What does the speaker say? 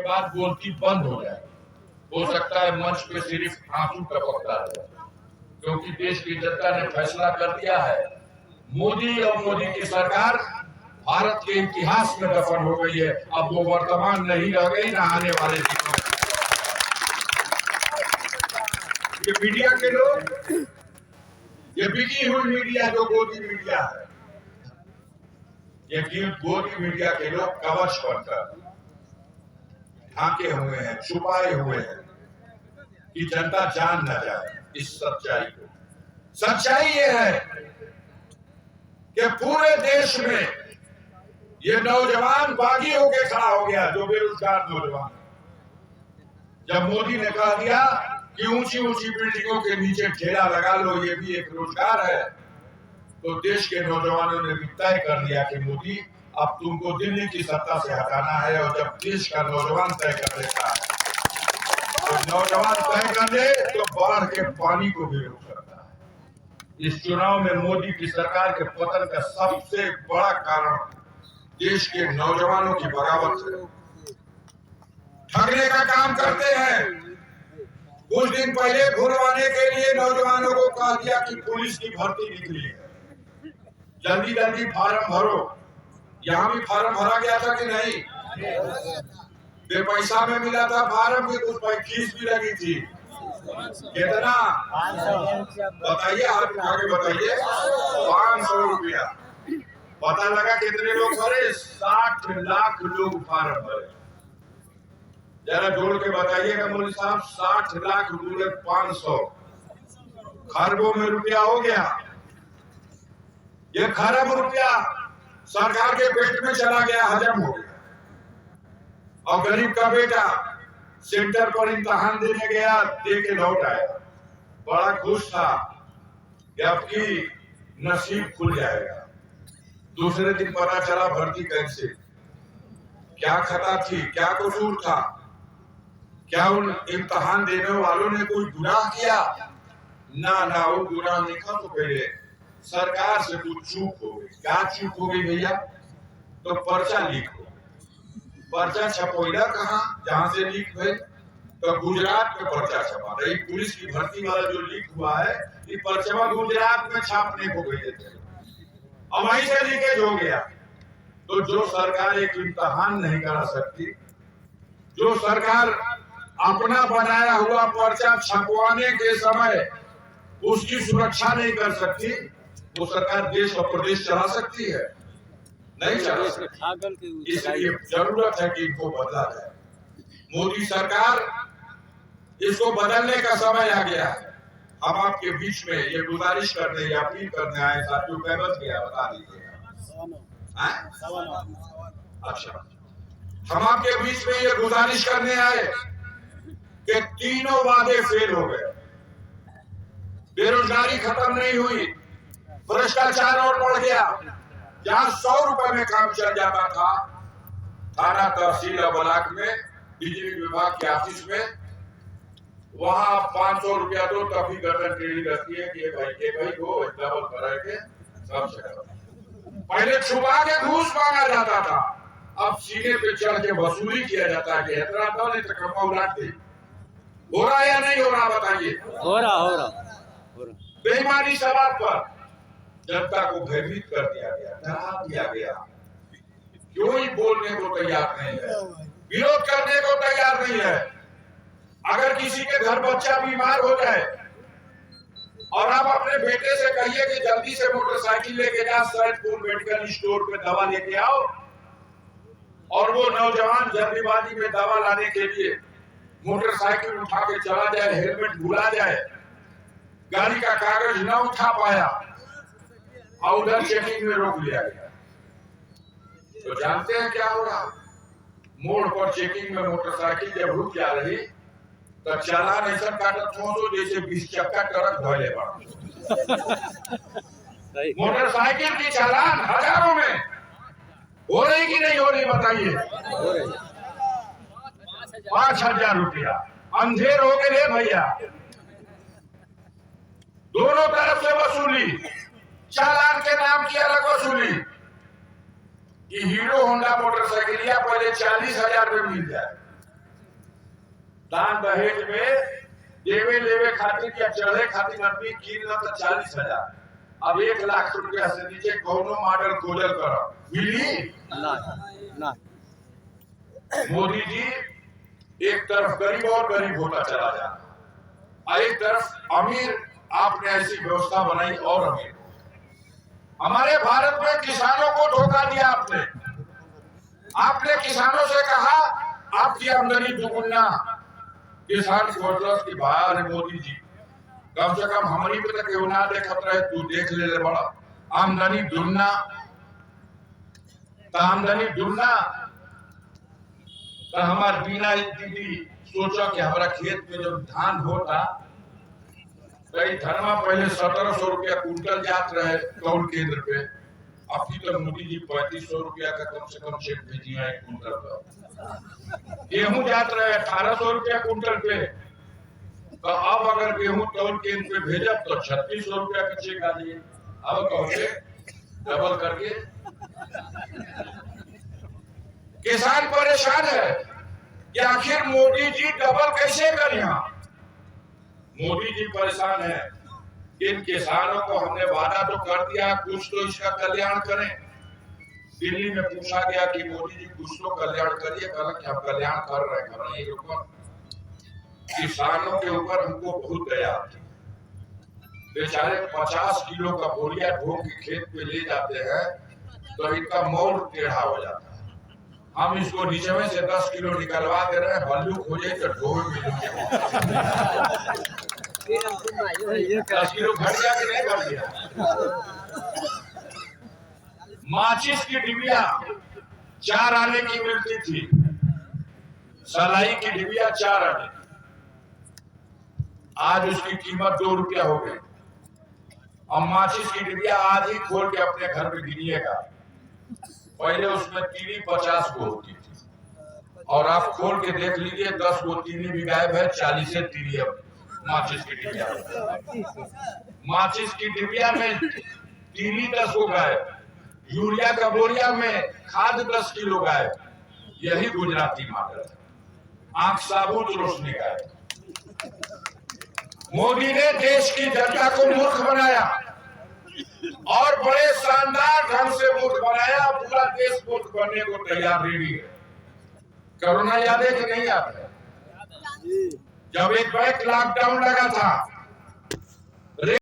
बाद बोलती बंद हो जाए। हो सकता है मंच पे सिर्फ आंसू टपकता रहे, क्योंकि देश की जनता ने फैसला कर दिया है, मोदी और मोदी की सरकार भारत के इतिहास में दफन हो गई है। अब वो वर्तमान नहीं रह गई, न आने वाले दिनों में। ये मीडिया के लोग, ये बिकी हुई मीडिया जो गोदी मीडिया है, ये गोदी मीडिया के लोग कवच बनकर ढांके हुए हैं, छुपाए हुए हैं कि जनता जान न जाए इस सच्चाई को। सच्चाई ये है कि पूरे देश में ये नौजवान बागी होके खड़ा हो गया, जो बेरोजगार नौजवान। जब मोदी ने कह दिया कि ऊंची ऊंची बिल्डिंगों के नीचे ठेला लगा लो, ये भी एक रोजगार है, तो देश के नौजवानों ने भी तय कर दिया कि मोदी अब तुमको दिल्ली की सत्ता से हटाना है। और जब देश का नौजवान तय कर देता है, तो नौजवान तय कर दे तो बाढ़ के पानी को भी रोक सकता है। इस चुनाव में मोदी की सरकार के पतन का सबसे बड़ा कारण देश के नौजवानों की बगावत है। ठगने का काम करते हैं। कुछ दिन पहले भुलवाने के लिए नौजवानों को कहा दिया कि पुलिस की भर्ती निकली है, जल्दी जल्दी फार्म भरो। यहाँ भी फार्म भरा गया था कि नहीं? पैसा में मिला था फार्म की, कुछ फीस भी लगी थी। कितना बताइए, हाथ उठा के बताइए। 500 रुपया। पता लगा कितने लोग भरे? 60 लाख लोग फार्म भरे। जरा जोड़ के बताइएगा मोदी साहब, 60 लाख गुणे 500, खरबों में रुपया हो गया। ये खरब रुपया सरकार के पेट में चला गया, हजम हो गया। और गरीब का बेटा सेंटर पर इम्तिहान देने गया, दे के लौट आया, बड़ा खुश था कि अब की नसीब खुल जाएगा। दूसरे दिन पता चला भर्ती कैंसिल। क्या खता थी, क्या कसूर था? क्या उन इम्तिहान देने वालों ने कोई गुनाह किया? ना, वो गुनाह नहीं था। तो पहले सरकार से कुछ चूक हो गई। क्या चूक हो गई भैया? तो पर्चा लीक हो। पर्चा छपोइला कहाँ, जहां से लीक हुए? तो गुजरात में पर्चा छपा रही। पुलिस की भर्ती वाला जो लीक हुआ है, ये पर्चा गुजरात में छापने को भेजे थे, और वहीं से लीकेज हो गया। तो जो सरकार एक इम्तिहान नहीं करा सकती, जो सरकार अपना बनाया हुआ पर्चा छपवाने के समय उसकी सुरक्षा नहीं कर सकती, वो सरकार देश और प्रदेश चला सकती है? नहीं चला सकती। इसलिए जरूरत है कि इनको बदला जाए। मोदी सरकार, इसको बदलने का समय आ गया है। हम आपके बीच में ये गुजारिश करने या अपील करने आए। साथियों, कैबस गया, बता दीजिएगा। अच्छा, हम आपके बीच में ये गुजारिश करने आए कि तीनों वादे फेल हो गए। बेरोजगारी खत्म नहीं हुई, भ्रष्टाचार और बढ़ गया। जहां 100 रुपए में काम चल जाता था, थाना, तहसील और ब्लॉक में, बिजली विभाग के ऑफिस में, वहां 500 रुपया दो तभी गर्दन टेढ़ी रहती है कि भाई को डबल कराए के सब से। पहले छुपा के घूस मांगा जाता था, अब सीने पे चढ़ के वसूली किया जाता है कि इतना तो नहीं तो कमा उलाट दे। हो रहा या नहीं हो रहा बताइए? हो रहा। बेईमानी सवाल पर जनता को भयभीत कर दिया गया, डरा दिया गया। क्यों ही बोलने को तैयार नहीं है, विरोध करने को तैयार नहीं है। अगर किसी के घर बच्चा बीमार हो जाए और आप अपने बेटे से कहिए कि जल्दी से मोटरसाइकिल लेके जा, सैदपुर मेडिकल स्टोर पे दवा लेके आओ, और वो नौजवान जल्दीबाजी में दवा लाने के लिए मोटरसाइकिल उठा के चला जाए, हेलमेट भुला जाए, गाड़ी का कागज न उठा पाया और उधर चेकिंग में रोक लिया गया, तो जानते हैं क्या हो रहा? मोड़ पर चेकिंग में मोटरसाइकिल जब रुक जा रही तो चालान ऐसा काटत हो जैसे 20 चक्का ट्रक धोले बा। मोटरसाइकिल की चालान हजारों में हो रही कि नहीं हो रही बताइए? 5000 रुपया अंधेर हो गए भैया। दोनों तरफ से वसूली, चालान के नाम की अलग वसूली। ये हीरो होंडा मोटरसाइकिल पहले 40,000 में मिल जाए, दान दहेज में देवे लेवे खातिर या चढ़े खातिर आदमी कीन न तो 40,000, अब 1 लाख रुपया से नीचे कौनो मॉडल खोजल करो मिली ना। मोदी जी एक तरफ गरीब और गरीब होता चला जा और एक तरफ अमीर, आपने ऐसी व्यवस्था बनाई और अमीर। हमारे भारत में किसानों को धोखा दिया आपने किसानों से कहा आपकी आमदनी दुगुना, किसान सोच की बाहर है मोदी जी, कम से कम हमारी पे तक क्यों ना देखत रहे, तू देख ले बड़ा आमदनी दुगना, तो आमदनी दुगना तो हमार बीना दीदी सोचा कि हमारा खेत में जब धान होता कई धनमा पहले 1700 रुपया कुंटल जात रहे कौन केंद्र पे, अभी तो मोदी जी 3500 रुपया का कम से कम चेक भेजिए एक कुंटल पर। गेहूं जात रहे 1800 रुपया कुंटल पे, तो अब अगर गेहूं तौल केंद्र पे भेजब तो 3600 रुपया का चेक आ जाए। अब कहोगे डबल करके किसान परेशान है कि आखिर मोदी जी डबल कैसे करिए। मोदी जी परेशान है, इन किसानों को हमने वादा तो कर दिया कुछ तो इसका कल्याण करें। दिल्ली में पूछा गया कि मोदी जी कुछ तो कल्याण करिए, कहा कि हम कल्याण कर रहे हैं। किसानों के ऊपर हमको बहुत दया आती, बेचारे 50 किलो का बोरिया ढो के खेत पे ले जाते हैं तो इनका मौल टेढ़ा हो जाता है। हम इसको नीचे में से 10 किलो निकलवा दे रहे हैं, हल्लुक हो जाए तो ढोल मिलेंगे। 10 किलो घट गया कि नहीं घट गया। माचिस की डिबिया 4 आने की मिलती थी, सलाई की डिबिया 4 आने, आज उसकी कीमत 2 रुपया हो गई। अब माचिस की डिबिया आज ही खोल के अपने घर में गिनिएगा, पहले उसमें तीनी 50 को होती थी और आप खोल के देख लीजिए 10 को तीनी भी गायब है, 40 से तीनी अब माचिस की डिबिया। माचिस की डिबिया में तीनी 10 को गायब, यूरिया का बोरिया में खाद 10 किलो गायब। यही गुजराती मॉडल है, आंख साबुत रोशनी गायब। मोदी ने देश की जनता को मूर्ख बनाया और बड़े शानदार ढंग से मूर्ख बनाया। पूरा देश मूर्ख बनने को तैयार रेडी है। कोरोना याद है कि नहीं याद है? जब एक बैक लॉकडाउन लगा था